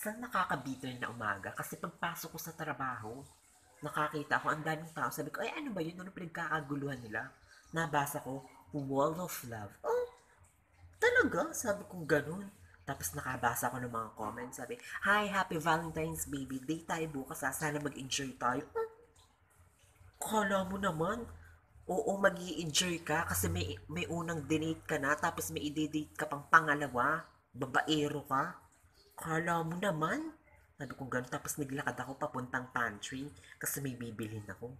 Saan nakakabiter na umaga? Kasi pagpasok ko sa trabaho, nakakita ko ang daming tao. Sabi ko, ay ano ba yun? Ano pinagkakaguluhan nila? Nabasa ko, Wall of Love. Oh, talaga? Sabi ko ganun. Tapos nakabasa ko ng mga comments. Sabi, hi, happy Valentine's baby. Day tayo bukas ha. Sana mag-enjoy tayo. Kala mo naman, oo, mag enjoy ka kasi may unang dinate ka na tapos may i-date ka pang pangalawa. Babaero ka. Kala mo naman. Sabi ko gano'n. Tapos naglakad ako papuntang pantry kasi may bibilhin ako.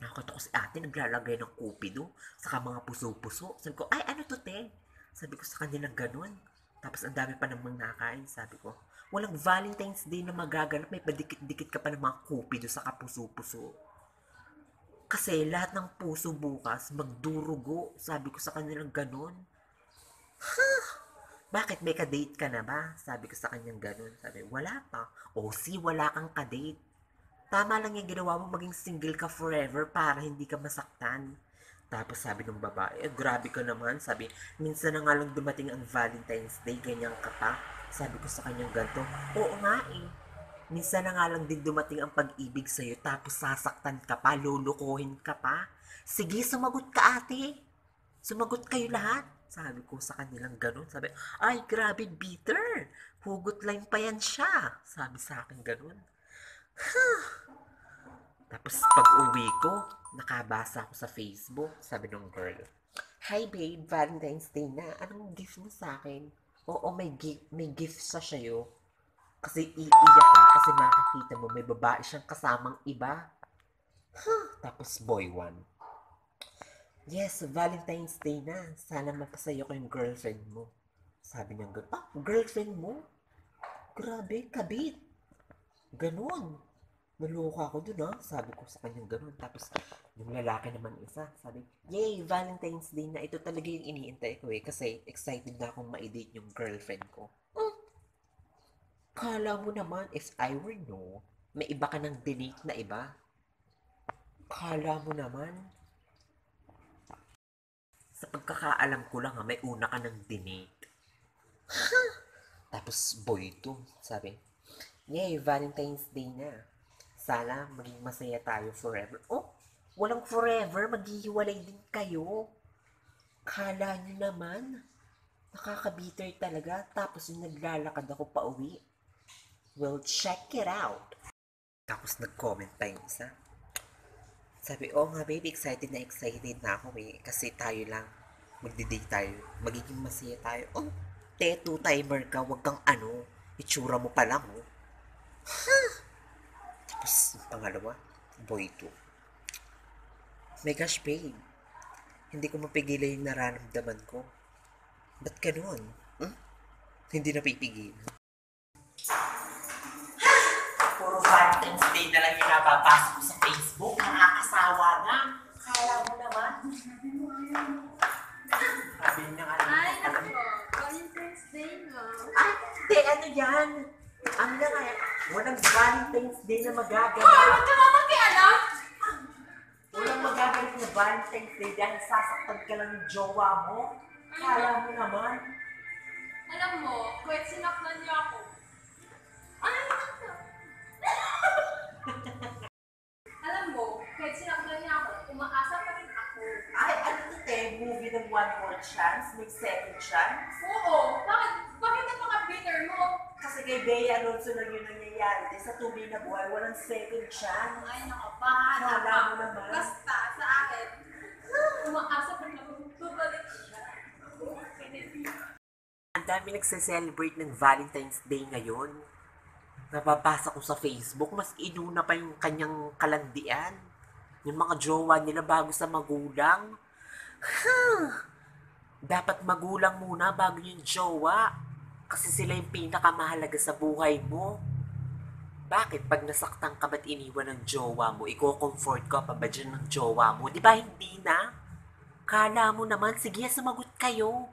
Nakakita ko si ate naglalagay ng kupido saka mga puso-puso. Sabi ko, ay ano to te? Sabi ko sa kanya ng gano'n. Tapos ang dami pa namang nakain. Sabi ko, walang Valentine's Day na magaganap. May padikit-dikit ka pa ng mga kupido saka puso-puso. Kasi lahat ng puso bukas magdurugo. Sabi ko sa kanya ng gano'n. Bakit may ka-date ka na ba? Sabi ko sa kanyang ganun. Sabi, wala pa. O si, wala kang ka-date. Tama lang yung ginawa mo maging single ka forever para hindi ka masaktan. Tapos sabi ng babae, grabe ka naman. Sabi, minsan na nga lang dumating ang Valentine's Day, ganyan ka pa. Sabi ko sa kanyang ganito, oo nga eh. Minsan na nga lang din dumating ang pag-ibig sa'yo tapos sasaktan ka pa, lulukuhin ka pa. Sige, sumagot ka ate. Sumagot kayo lahat. Sabi ko sa kanilang ganun. Sabi, ay grabe bitter. Hugot line pa yan siya. Sabi sa akin ganun. Tapos pag uwi ko, nakabasa ako sa Facebook. Sabi nung girl, hi babe, Valentine's Day na. Anong gift mo sa akin? Oo, may gift sa sa'yo. Kasi iiyak ka kasi makakita mo may babae siyang kasamang iba. Tapos boy one. Yes, Valentine's Day na. Sana mapasaya ko yung girlfriend mo. Sabi niya, girlfriend mo? Grabe, kabit. Ganon. Naloka ako dun Sabi ko sa kanyang ganon. Tapos yung lalaki naman isa, sabi, yay, Valentine's Day na. Ito talaga yung iniintay ko kasi excited na akong ma-date yung girlfriend ko. Kala mo naman, if I were no, may iba ka ng dinate na iba. Kala mo naman, sa pagkakaalam ko lang may una ka ng dinate. Tapos boy to, sabi, yay, Valentine's Day na. Sana maging masaya tayo forever. Oh, walang forever, maghihiwalay din kayo. Kala nyo naman, nakakabiter talaga. Tapos yung naglalakad ako pa uwi. Well, check it out. Tapos nag-comment pa yung isa. Sabi, oh nga baby, excited na ako kasi tayo lang, magdi-date tayo, magiging masaya tayo. Oh, two-timer ka, wag kang itsura mo pa lang Tapos, pangalawa, boy 2. My gosh babe, hindi ko mapigilan yung nararamdaman ko. Ba't ganun? Hindi napipigil. Puro Valentine's Day na lang yung napapasok ko sa Facebook. Nakakasawa na. Kala mo naman. Sabi niya nga. Ay, naku. Valentine's Day na. Ay, ano yan? Ano na nga yan? Walang Valentine's Day na magaganap. Oh, huwag ka naman kialam. Walang magaganap na Valentine's Day dahil sasaktan ka lang ng jowa mo. Kala mo naman. Alam mo, kahit sinaklan niya ako. Ano naman to? Alam mo, kahit sinaklan niya ako, umaasa pa rin ako. Ay, ano to movie ng One More Chance? May second chance? Oo, bakit ang mga bitter mo? Kasi kay Bea Alonso lang yun nangyayari. Sa tunay na buhay, walang second chance. Ay, nakabahan. Kala mo naman. Basta, sa akin, umaasa pa rin ako. Babalik siya. Ang dami nagse-celebrate ng Valentine's Day ngayon. Nababasa ko sa Facebook, mas inuna pa yung kanyang kalandian. Yung mga jowa nila bago sa magulang. Dapat magulang muna bago yung jowa. Kasi sila yung pinakamahalaga sa buhay mo. Bakit pag nasaktan ka ba't iniwan ng jowa mo? Iko-comfort ka pa ba dyan ng jowa mo? Di ba hindi na? Kala mo naman, sige sumagot kayo.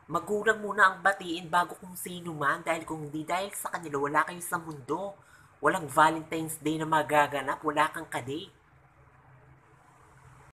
Magulang muna ang batiin bago kung sino man dahil kung hindi dahil sa kanila wala kayo sa mundo. Walang Valentine's Day na magaganap, wala kang kadate.